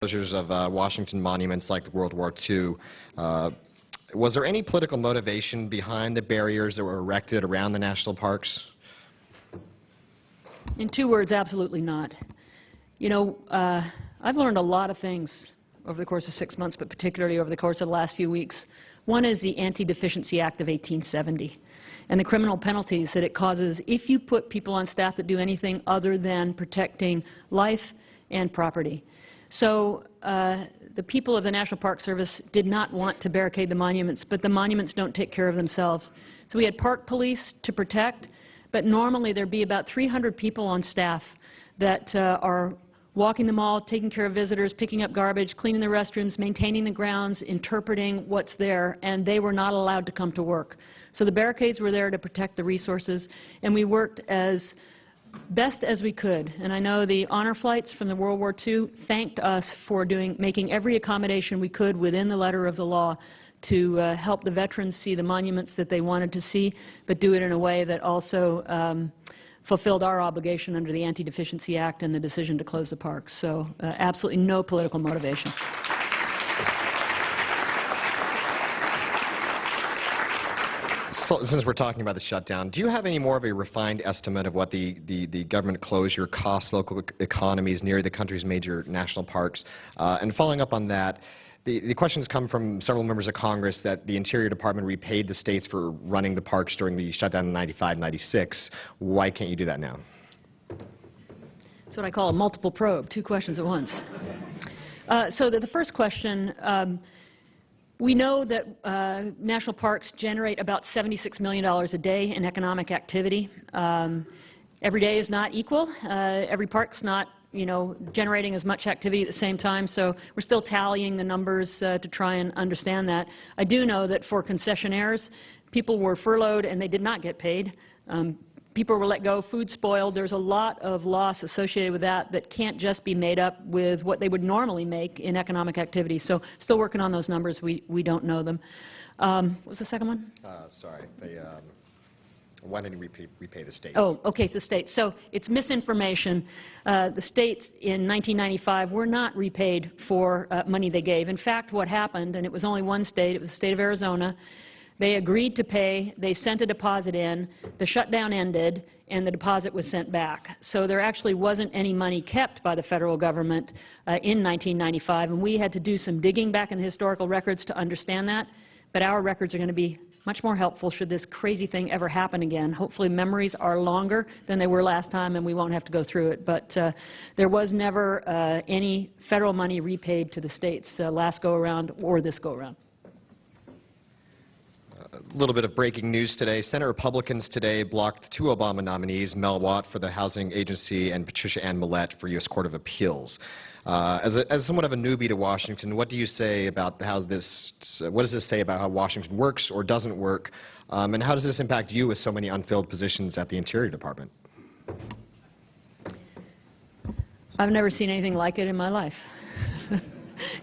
closures of Washington monuments like World War II. Was there any political motivation behind the barriers that were erected around the national parks? In 2 words, absolutely not. You know, I've learned a lot of things over the course of 6 months, but particularly over the course of the last few weeks. One is the Anti-Deficiency Act of 1870 and the criminal penalties that it causes if you put people on staff that do anything other than protecting life and property. So the people of the National Park Service did not want to barricade the monuments, but the monuments don't take care of themselves. So we had park police to protect, but normally there'd be about 300 people on staff that are walking the mall, taking care of visitors, picking up garbage, cleaning the restrooms, maintaining the grounds, interpreting what's there, and they were not allowed to come to work. So the barricades were there to protect the resources, and we worked as best as we could. And I know the honor flights from the World War II thanked us for making every accommodation we could within the letter of the law to help the veterans see the monuments that they wanted to see, but do it in a way that also fulfilled our obligation under the Anti-Deficiency Act and the decision to close the parks. So absolutely no political motivation. So, since we're talking about the shutdown, do you have any more of a refined estimate of what the government closure costs local economies near the country's major national parks? And following up on that, the questions come from several members of Congress that the Interior Department repaid the states for running the parks during the shutdown in 95, 96. Why can't you do that now? That's what I call a multiple probe, 2 questions at once. So the first question, we know that national parks generate about $76 million a day in economic activity. Every day is not equal. Every park's not, you know, generating as much activity at the same time, so we're still tallying the numbers to try and understand that. I do know that for concessionaires, people were furloughed and they did not get paid. People were let go, food spoiled. There's a lot of loss associated with that that can't just be made up with what they would normally make in economic activity. So still working on those numbers. We don't know them. What was the second one? Sorry. Why didn't you repay the states? Oh, okay, the states. So it's misinformation. The states in 1995 were not repaid for money they gave. In fact, what happened, and it was only one state, it was the state of Arizona, they agreed to pay, they sent a deposit in, the shutdown ended, and the deposit was sent back. So there actually wasn't any money kept by the federal government in 1995, and we had to do some digging back in the historical records to understand that. But our records are going to be much more helpful should this crazy thing ever happen again. Hopefully memories are longer than they were last time and we won't have to go through it. But there was never any federal money repaid to the states last go-around or this go-around. A little bit of breaking news today. Senate Republicans today blocked 2 Obama nominees, Mel Watt for the Housing Agency and Patricia Ann Millett for U.S. Court of Appeals. As somewhat of a newbie to Washington, what do you say about how this, what does this say about how Washington works or doesn't work, and how does this impact you with so many unfilled positions at the Interior Department? I've never seen anything like it in my life.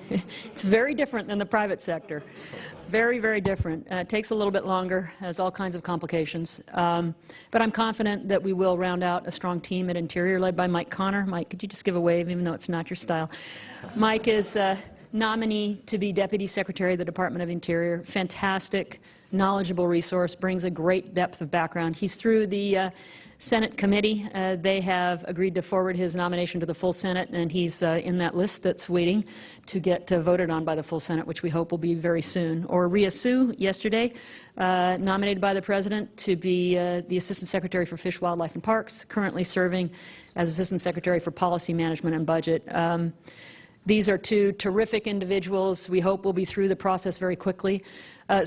It's very different than the private sector. Very, very different. It takes a little bit longer, has all kinds of complications. But I'm confident that we will round out a strong team at Interior led by Mike Connor. Mike, could you just give a wave, even though it's not your style? Mike is nominee to be Deputy Secretary of the Department of Interior. Fantastic, knowledgeable resource, brings a great depth of background. He's through the Senate committee. They have agreed to forward his nomination to the full Senate, and he's in that list that's waiting to get voted on by the full Senate, which we hope will be very soon. Or Rhea Sue, yesterday, nominated by the President to be the Assistant Secretary for Fish, Wildlife, and Parks, currently serving as Assistant Secretary for Policy Management and Budget. These are 2 terrific individuals. We hope we'll be through the process very quickly.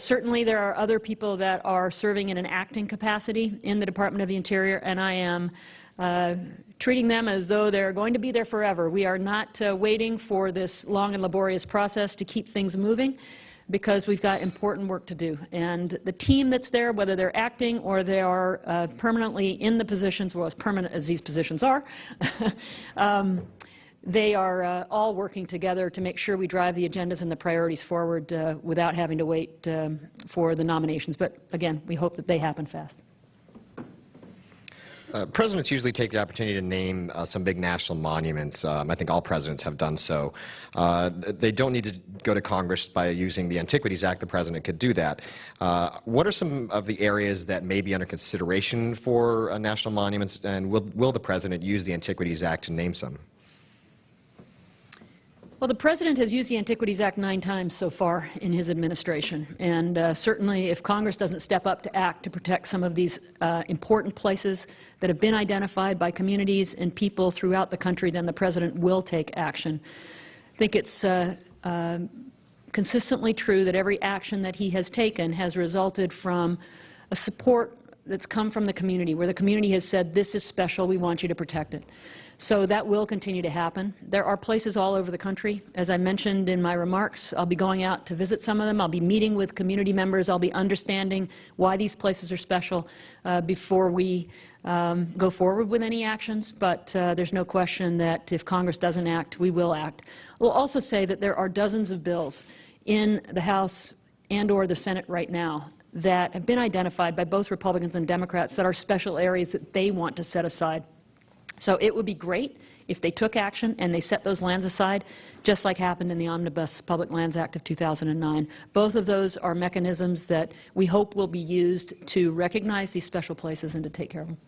Certainly there are other people that are serving in an acting capacity in the Department of the Interior, and I am treating them as though they're going to be there forever. We are not waiting for this long and laborious process to keep things moving because we've got important work to do. And the team that's there, whether they're acting or they are permanently in the positions, well, as permanent as these positions are, they are all working together to make sure we drive the agendas and the priorities forward without having to wait for the nominations. But again, we hope that they happen fast. Presidents usually take the opportunity to name some big national monuments. I think all presidents have done so. They don't need to go to Congress by using the Antiquities Act. The president could do that. What are some of the areas that may be under consideration for national monuments, and will the president use the Antiquities Act to name some? Well, the President has used the Antiquities Act 9 times so far in his administration, and certainly if Congress doesn't step up to act to protect some of these important places that have been identified by communities and people throughout the country, then the President will take action. I think it's consistently true that every action that he has taken has resulted from a support that's come from the community, where the community has said, this is special, we want you to protect it. So that will continue to happen. There are places all over the country. As I mentioned in my remarks, I'll be going out to visit some of them. I'll be meeting with community members. I'll be understanding why these places are special before we go forward with any actions. But there's no question that if Congress doesn't act, we will act. We'll also say that there are dozens of bills in the House and or the Senate right now that have been identified by both Republicans and Democrats that are special areas that they want to set aside. So it would be great if they took action and they set those lands aside, just like happened in the Omnibus Public Lands Act of 2009. Both of those are mechanisms that we hope will be used to recognize these special places and to take care of them.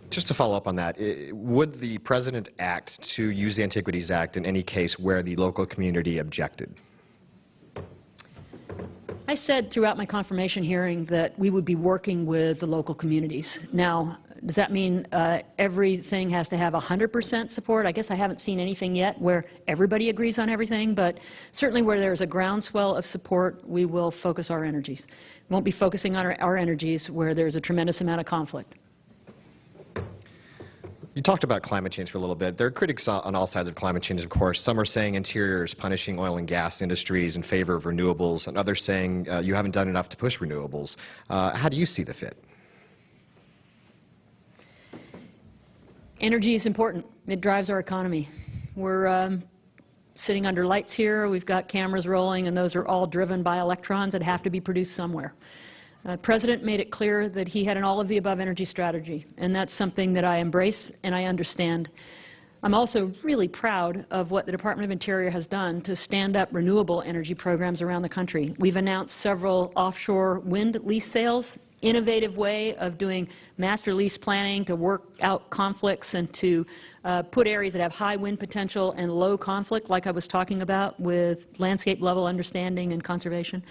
Just to follow up on that, would the President act to use the Antiquities Act in any case where the local community objected? I said throughout my confirmation hearing that we would be working with the local communities. Now, does that mean everything has to have 100% support? I guess I haven't seen anything yet where everybody agrees on everything, but certainly where there's a groundswell of support, we will focus our energies. We won't be focusing on our energies where there's a tremendous amount of conflict. You talked about climate change for a little bit. There are critics on all sides of climate change, of course. Some are saying Interior is punishing oil and gas industries in favor of renewables, and others saying you haven't done enough to push renewables. How do you see the fit? Energy is important. It drives our economy. We're sitting under lights here. We've got cameras rolling, and those are all driven by electrons that have to be produced somewhere. The President made it clear that he had an all-of-the-above energy strategy, and that's something that I embrace and I understand. I'm also really proud of what the Department of Interior has done to stand up renewable energy programs around the country. We've announced several offshore wind lease sales, innovative way of doing master lease planning to work out conflicts and to put areas that have high wind potential and low conflict, like I was talking about with landscape-level understanding and conservation.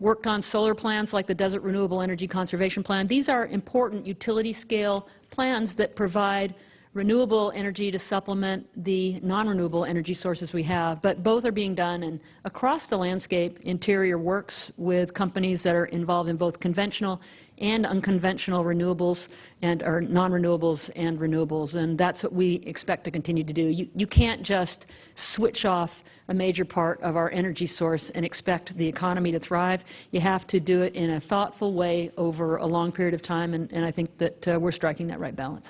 Worked on solar plans like the Desert Renewable Energy Conservation Plan. These are important utility-scale plans that provide renewable energy to supplement the non-renewable energy sources we have. But both are being done, and across the landscape, Interior works with companies that are involved in both conventional and unconventional renewables or non-renewables and renewables, and that's what we expect to continue to do. You can't just switch off a major part of our energy source and expect the economy to thrive. You have to do it in a thoughtful way over a long period of time, and I think that we're striking that right balance.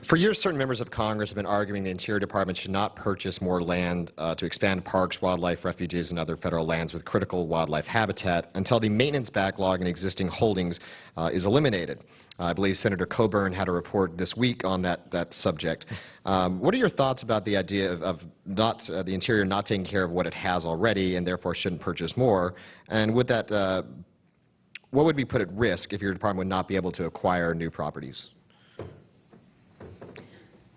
For years, certain members of Congress have been arguing the Interior Department should not purchase more land to expand parks, wildlife refuges, and other federal lands with critical wildlife habitat until the maintenance backlog in existing holdings is eliminated. I believe Senator Coburn had a report this week on that subject. What are your thoughts about the idea of the Interior not taking care of what it has already and therefore shouldn't purchase more? And would that, what would be put at risk if your department would not be able to acquire new properties?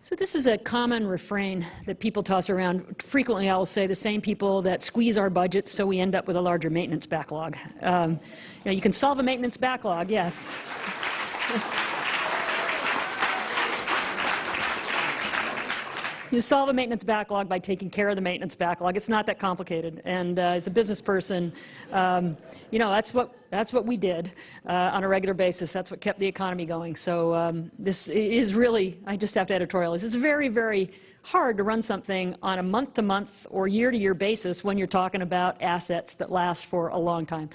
So this is a common refrain that people toss around. Frequently I will say the same people that squeeze our budgets so we end up with a larger maintenance backlog. You can solve a maintenance backlog, yes. You solve a maintenance backlog by taking care of the maintenance backlog. It's not that complicated. And as a business person, that's what we did on a regular basis. That's what kept the economy going. So this is really, I just have to editorialize, it's very, very hard to run something on a month-to-month or year-to-year basis when you're talking about assets that last for a long time.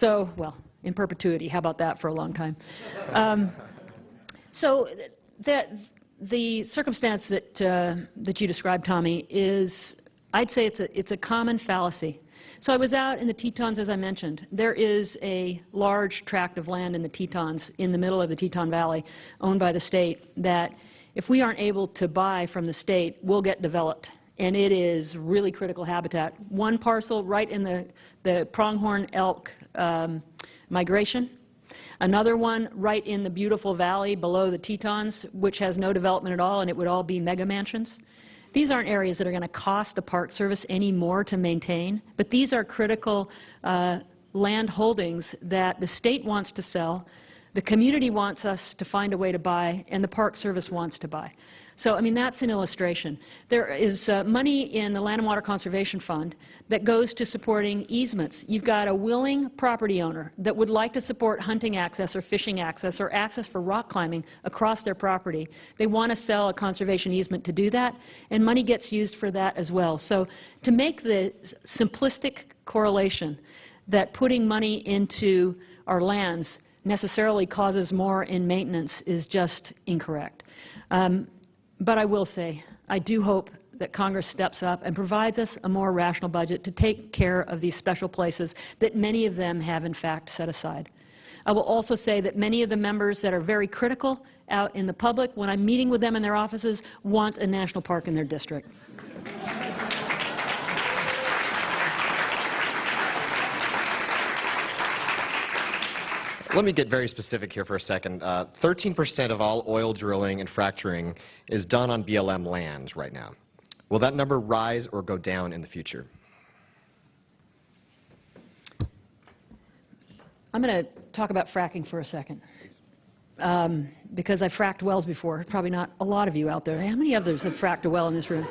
So, well, in perpetuity, how about that for a long time? So the circumstance that you described, Tommy, is, I'd say it's a common fallacy So I was out in the Tetons, as I mentioned. There is a large tract of land in the Tetons, in the middle of the Teton Valley, owned by the state, that if we aren't able to buy from the state, will get developed. And it is really critical habitat. One parcel right in the pronghorn elk migration. Another one right in the beautiful valley below the Tetons, which has no development at all, and it would all be mega mansions. These aren't areas that are going to cost the Park Service any more to maintain, but these are critical land holdings that the state wants to sell, the community wants us to find a way to buy, and the Park Service wants to buy. So, I mean, that's an illustration. There is money in the Land and Water Conservation Fund that goes to supporting easements. You've got a willing property owner that would like to support hunting access or fishing access or access for rock climbing across their property. They want to sell a conservation easement to do that, and money gets used for that as well. So to make the simplistic correlation that putting money into our lands necessarily causes more in maintenance is just incorrect. But I will say, I do hope that Congress steps up and provides us a more rational budget to take care of these special places that many of them have, in fact, set aside. I will also say that many of the members that are very critical out in the public, when I'm meeting with them in their offices, want a national park in their district. Let me get very specific here for a second. 13% of all oil drilling and fracturing is done on BLM land right now. Will that number rise or go down in the future? I'm going to talk about fracking for a second, because I've fracked wells before. Probably not a lot of you out there. How many others have fracked a well in this room?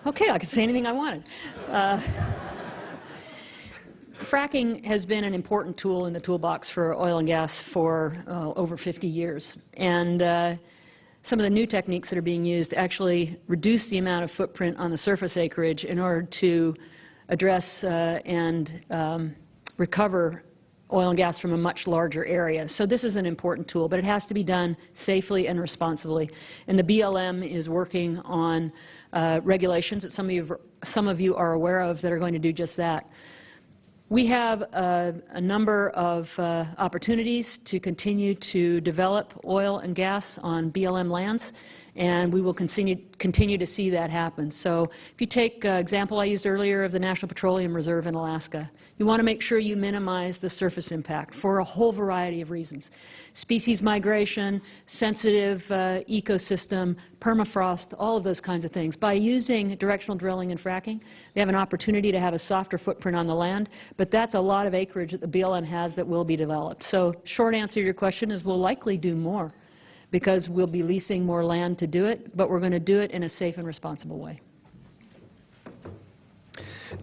Okay, I can say anything I wanted. Fracking has been an important tool in the toolbox for oil and gas for over 50 years. And some of the new techniques that are being used actually reduce the amount of footprint on the surface acreage in order to address and recover oil and gas from a much larger area. So this is an important tool, but it has to be done safely and responsibly. And the BLM is working on regulations that some of you are aware of that are going to do just that. We have a number of opportunities to continue to develop oil and gas on BLM lands, and we will continue to see that happen. So if you take the example I used earlier of the National Petroleum Reserve in Alaska, you want to make sure you minimize the surface impact for a whole variety of reasons. Species migration, sensitive ecosystem, permafrost, all of those kinds of things. By using directional drilling and fracking, they have an opportunity to have a softer footprint on the land, but that's a lot of acreage that the BLM has that will be developed. So short answer to your question is we'll likely do more because we'll be leasing more land to do it, but we're going to do it in a safe and responsible way.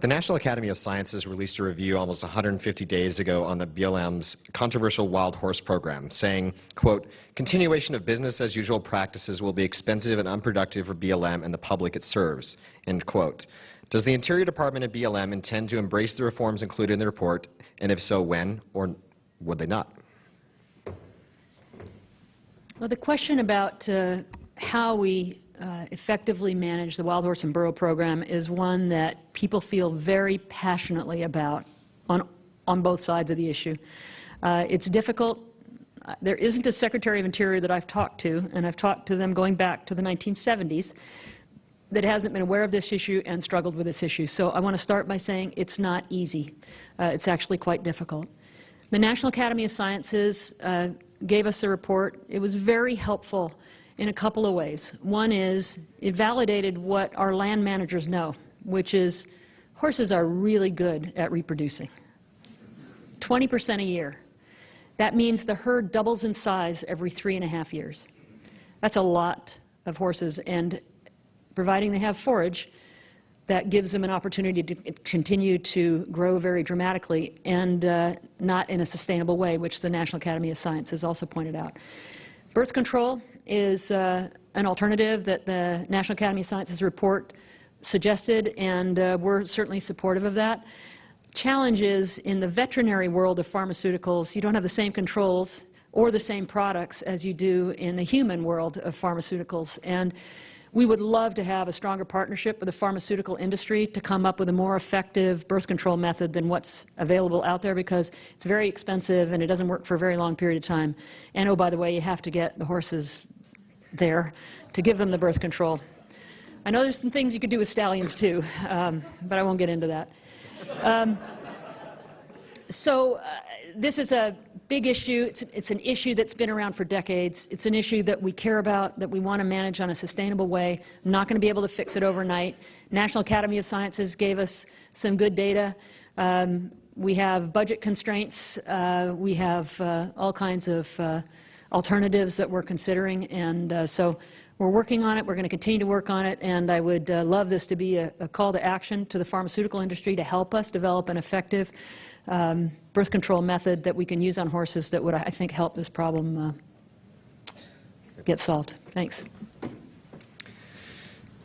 The National Academy of Sciences released a review almost 150 days ago on the BLM's controversial wild horse program, saying, quote, continuation of business as usual practices will be expensive and unproductive for BLM and the public it serves, end quote. Does the Interior Department and BLM intend to embrace the reforms included in the report, and if so, when, or would they not? Well, the question about how we effectively manage the wild horse and burro program is one that people feel very passionately about on both sides of the issue. It's difficult. There isn't a Secretary of Interior that I've talked to, and I've talked to them going back to the 1970s, that hasn't been aware of this issue and struggled with this issue. So I want to start by saying it's not easy. It's actually quite difficult. The National Academy of Sciences gave us a report. It was very helpful in a couple of ways. One is it validated what our land managers know, which is horses are really good at reproducing. 20% a year. That means the herd doubles in size every 3.5 years. That's a lot of horses, and providing they have forage, that gives them an opportunity to continue to grow very dramatically and not in a sustainable way, which the National Academy of Sciences also pointed out. Birth control is an alternative that the National Academy of Sciences report suggested, and we're certainly supportive of that. Challenge is, in the veterinary world of pharmaceuticals, you don't have the same controls or the same products as you do in the human world of pharmaceuticals. And We would love to have a stronger partnership with the pharmaceutical industry to come up with a more effective birth control method than what's available out there, because it's very expensive and it doesn't work for a very long period of time. And, oh, by the way, you have to get the horses there to give them the birth control. I know there's some things you could do with stallions, too, but I won't get into that. This is a big issue. It's an issue that's been around for decades. It's an issue that we care about, that we want to manage on a sustainable way. I'm not going to be able to fix it overnight. National Academy of Sciences gave us some good data. We have budget constraints. We have all kinds of alternatives that we're considering, and so we're working on it. We're going to continue to work on it, and I would love this to be a call to action to the pharmaceutical industry to help us develop an effective birth control method that we can use on horses that would, I think, help this problem get solved. Thanks.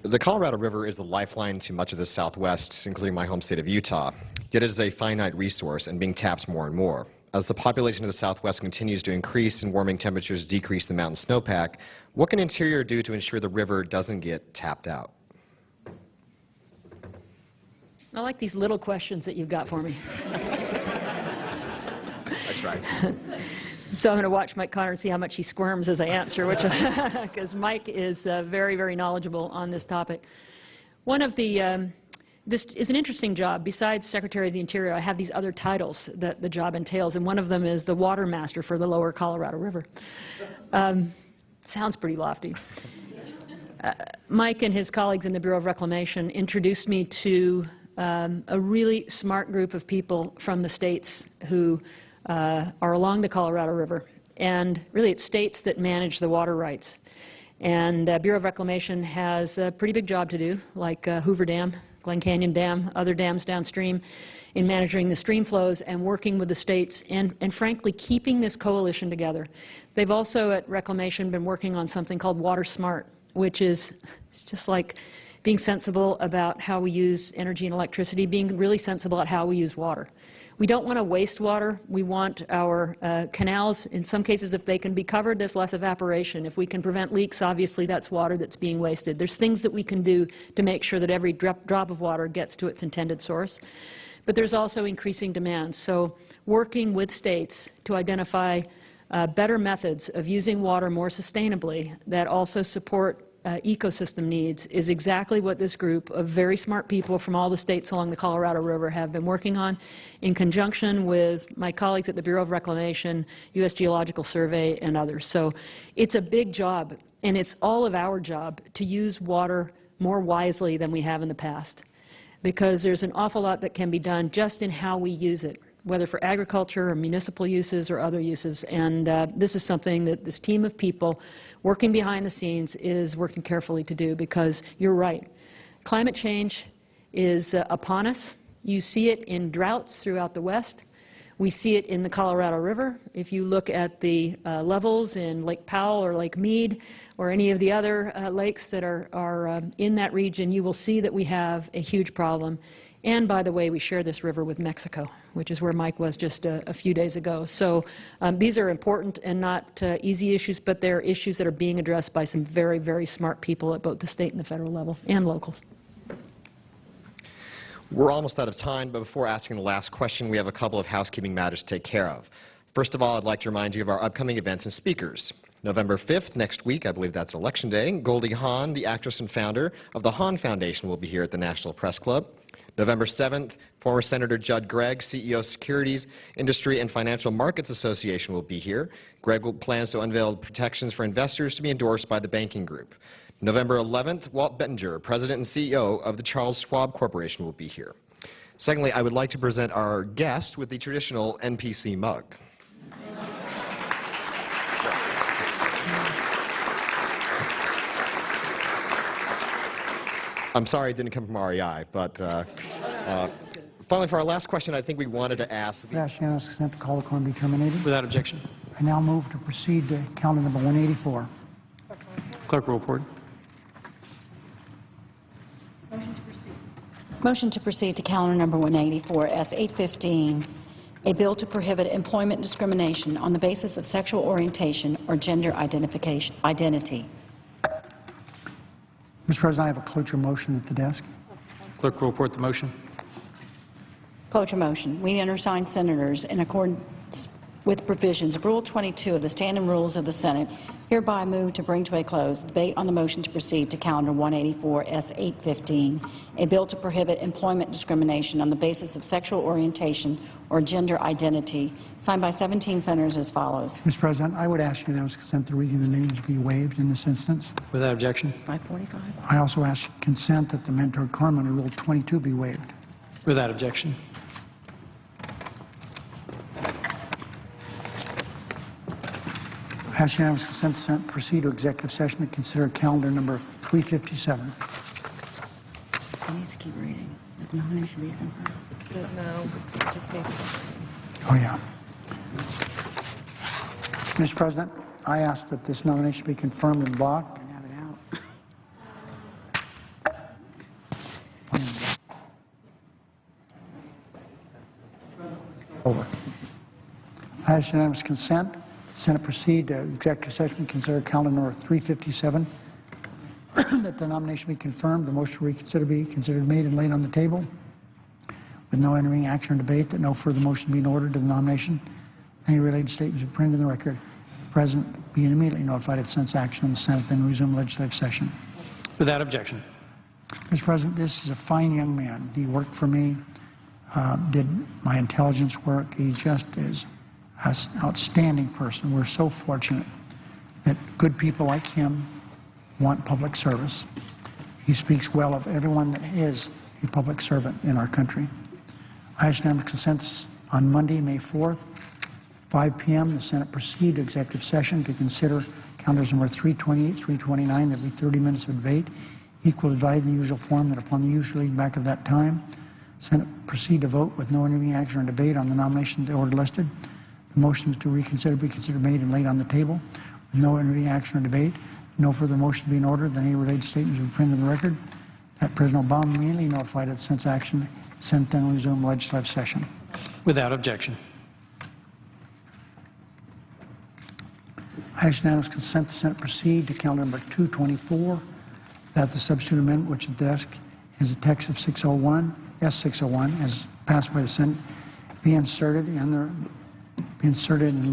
The Colorado River is the lifeline to much of the Southwest, including my home state of Utah. Yet it is a finite resource and being tapped more and more. As the population of the Southwest continues to increase and warming temperatures decrease the mountain snowpack, what can Interior do to ensure the river doesn't get tapped out? I like these little questions that you've got for me. That's right. So I'm going to watch Mike Conner and see how much he squirms as I answer, which because Mike is very, very knowledgeable on this topic. One of the this is an interesting job. Besides Secretary of the Interior, I have these other titles that the job entails, and one of them is the Water Master for the Lower Colorado River. Sounds pretty lofty. Mike and his colleagues in the Bureau of Reclamation introduced me to a really smart group of people from the states who are along the Colorado River. And really it's states that manage the water rights. And Bureau of Reclamation has a pretty big job to do, like Hoover Dam, Glen Canyon Dam, other dams downstream, in managing the stream flows and working with the states and frankly keeping this coalition together. They've also at Reclamation been working on something called Water Smart, which is just like being sensible about how we use energy and electricity, being really sensible about how we use water. We don't want to waste water. We want our canals, in some cases, if they can be covered, there's less evaporation. If we can prevent leaks, obviously that's water that's being wasted. There's things that we can do to make sure that every drop of water gets to its intended source. But there's also increasing demand. So working with states to identify better methods of using water more sustainably that also support ecosystem needs is exactly what this group of very smart people from all the states along the Colorado River have been working on in conjunction with my colleagues at the Bureau of Reclamation, U.S. Geological Survey, and others. So it's a big job, and it's all of our job to use water more wisely than we have in the past, because there's an awful lot that can be done just in how we use it, whether for agriculture or municipal uses or other uses. And this is something that this team of people working behind the scenes is working carefully to do, because you're right. Climate change is upon us. You see it in droughts throughout the West. We see it in the Colorado River. If you look at the levels in Lake Powell or Lake Mead or any of the other lakes that are in that region, you will see that we have a huge problem. And, by the way, we share this river with Mexico, which is where Mike was just a few days ago. So these are important and not easy issues, but they're issues that are being addressed by some very, very smart people at both the state and the federal level, and locals. We're almost out of time, but before asking the last question, we have a couple of housekeeping matters to take care of. First of all, I'd like to remind you of our upcoming events and speakers. November 5th, next week, I believe that's Election Day, Goldie Hawn, the actress and founder of the Hawn Foundation, will be here at the National Press Club. November 7th, former Senator Judd Gregg, CEO of Securities Industry and Financial Markets Association, will be here. Gregg plans to unveil protections for investors to be endorsed by the banking group. November 11th, Walt Bettinger, President and CEO of the Charles Schwab Corporation, will be here. Secondly, I would like to present our guest with the traditional NPC mug. I'm sorry it didn't come from REI, but finally, for our last question, I think we wanted to ask... Ask unanimous consent to call the call be terminated. Without objection. I now move to proceed to counter number 184. Clerk will report. Motion to proceed to calendar number 184, S815, a bill to prohibit employment discrimination on the basis of sexual orientation or gender identity. Mr. President, I have a cloture motion at the desk. Clerk will report the motion. Cloture motion. We undersigned senators, in accordance with provisions of Rule 22 of the Standing Rules of the Senate, hereby move to bring to a close debate on the motion to proceed to Calendar 184 S815, a bill to prohibit employment discrimination on the basis of sexual orientation or gender identity, signed by 17 senators as follows. Mr. President, I would ask unanimous consent the reading of the names be waived in this instance. Without objection. 545. I also ask consent that the mandatory requirement of Rule 22 be waived. Without objection. I ask unanimous consent the Senate proceed to executive session to consider calendar number 357. He needs to keep reading. The nomination be confirmed. No, just paper. Oh, yeah. Mr. President, I ask that this nomination be confirmed and blocked. Have it out. Over. I ask unanimous consent. Senate proceed to executive session to consider calendar number 357. That the nomination be confirmed, the motion to reconsider be considered made and laid on the table with no intervening action or debate, that no further motion be in order to the nomination. Any related statements be printed in the record. The President be immediately notified of since action on the Senate, then resume legislative session. Without objection. Mr. President, this is a fine young man. He worked for me, did my intelligence work. He just is an outstanding person. We're so fortunate that good people like him want public service. He speaks well of everyone that is a public servant in our country. I ask unanimous consent on Monday, May 4th, 5 p.m. The Senate proceed to executive session to consider calendars number 328, 329. There will be 30 minutes of debate, equal divided in the usual form, that upon the usual lead back of that time, Senate proceed to vote with no intervening action or debate on the nomination of the order listed. The motions to reconsider be considered made and laid on the table with no intervening action or debate. No further motion to be in order than any related statements will be printed in the record. That President Obama immediately notified of since action, sent then resume legislative session. Without objection. I ask unanimous consent the Senate proceed to calendar number 224, that the substitute amendment which at the desk is a text of 601, S601, as passed by the Senate, be inserted in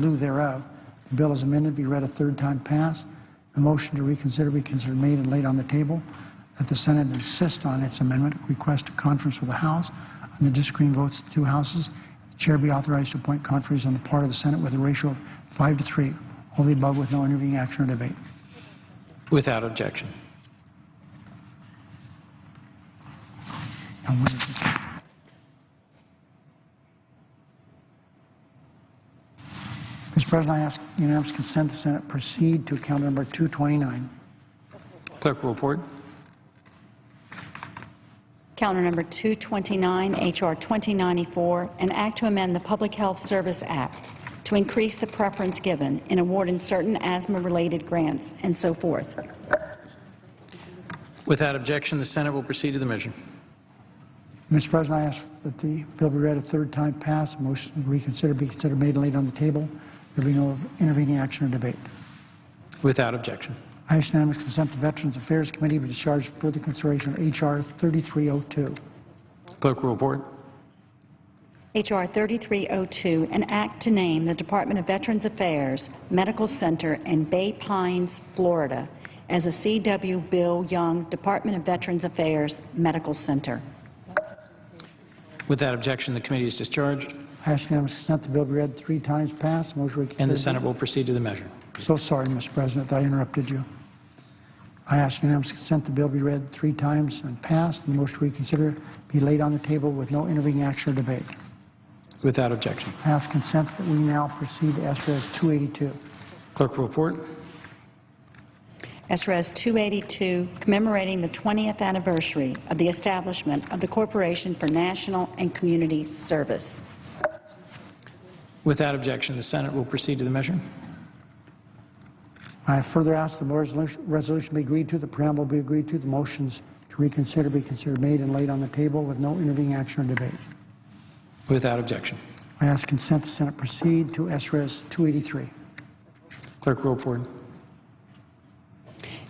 lieu thereof. The bill as amended be read a third time passed. The motion to reconsider be considered made and laid on the table, that the Senate insist on its amendment, request a conference with the House on the disagreeing votes of the two houses. The chair be authorized to appoint conferees on the part of the Senate with a ratio of 5 to 3, all the above with no intervening action or debate. Without objection. Now, what is this? Mr. President, I ask unanimous consent the Senate proceed to calendar number 229. Clerk will report. Calendar number 229, H.R. 2094, an act to amend the Public Health Service Act to increase the preference given in awarding certain asthma-related grants and so forth. Without objection, the Senate will proceed to the measure. Mr. President, I ask that the bill be read a third time passed. Motion to reconsider be considered made and laid on the table. There will be no intervening action or debate. Without objection. I ask unanimous consent the Veterans Affairs Committee be discharged for further consideration of H.R. 3302. Clerk will report. H.R. 3302, an act to name the Department of Veterans Affairs Medical Center in Bay Pines, Florida, as a C.W. Bill Young Department of Veterans Affairs Medical Center. Without objection, the committee is discharged, I ask unanimous consent the bill be read 3 times passed. Motion to reconsider. and the Senate will proceed to the measure. So sorry, Mr. President, that I interrupted you. I ask unanimous consent the bill be read 3 times and passed, and the motion to reconsider be laid on the table with no intervening action or debate. Without objection. I ask consent that we now proceed to S.Res. 282. Clerk will report. SRES 282, commemorating the 20th anniversary of the establishment of the Corporation for National and Community Service. Without objection, the Senate will proceed to the measure. I further ask the resolution be agreed to, the preamble be agreed to, the motions to reconsider be considered made and laid on the table with no intervening action or debate. Without objection. I ask consent the Senate proceed to S.Res. 283. Clerk will report.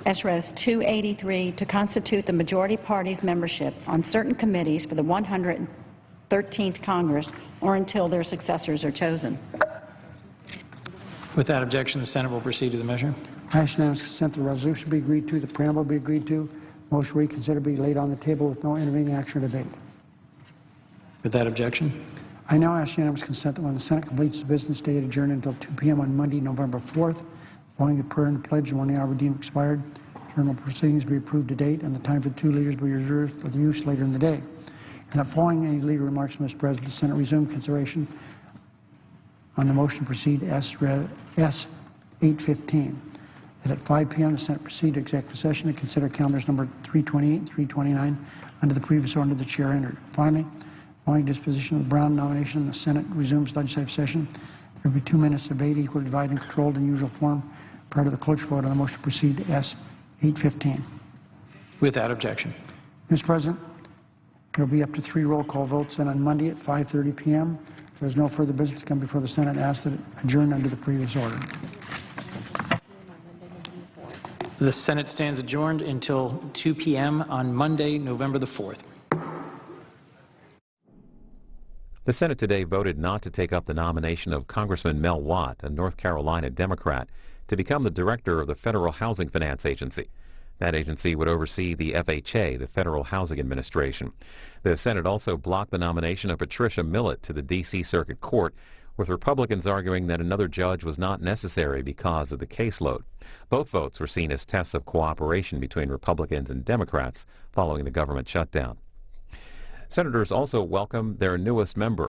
S.Res. 283, to constitute the majority party's membership on certain committees for the 113th Congress or until their successors are chosen. Without objection, the Senate will proceed to the measure. I ask unanimous consent that the resolution be agreed to, the preamble be agreed to, motion reconsider be laid on the table with no intervening action or debate. Without objection, I now ask unanimous consent that when the Senate completes the business day, it adjourn until 2 p.m. on Monday, November 4th, following the prayer and pledge and 1 hour deemed expired. Journal proceedings be approved to date, and the time for the two leaders be reserved for the use later in the day. And that following any leader remarks from Mr. President, the Senate resume consideration on the motion to proceed S 815. That at 5 p.m. the Senate proceed to executive session to consider calendars number 328 and 329 under the previous order the chair entered. Finally, following disposition of the Brown nomination, the Senate resumes legislative session. There will be 2 minutes of debate, equally divided and controlled in usual form, prior to the clerk's vote on the motion to proceed to S 815. without objection. Mr. President, there will be up to 3 roll call votes, and on Monday at 5:30 p.m. If there is no further business to come before the Senate, I ask that it adjourn under the previous order. The Senate stands adjourned until 2 p.m. on Monday, November the 4th. The Senate today voted not to take up the nomination of Congressman Mel Watt, a North Carolina Democrat, to become the director of the Federal Housing Finance Agency. That agency would oversee the FHA, the Federal Housing Administration. The Senate also blocked the nomination of Patricia Millett to the D.C. Circuit Court, with Republicans arguing that another judge was not necessary because of the caseload. Both votes were seen as tests of cooperation between Republicans and Democrats following the government shutdown. Senators also welcomed their newest member,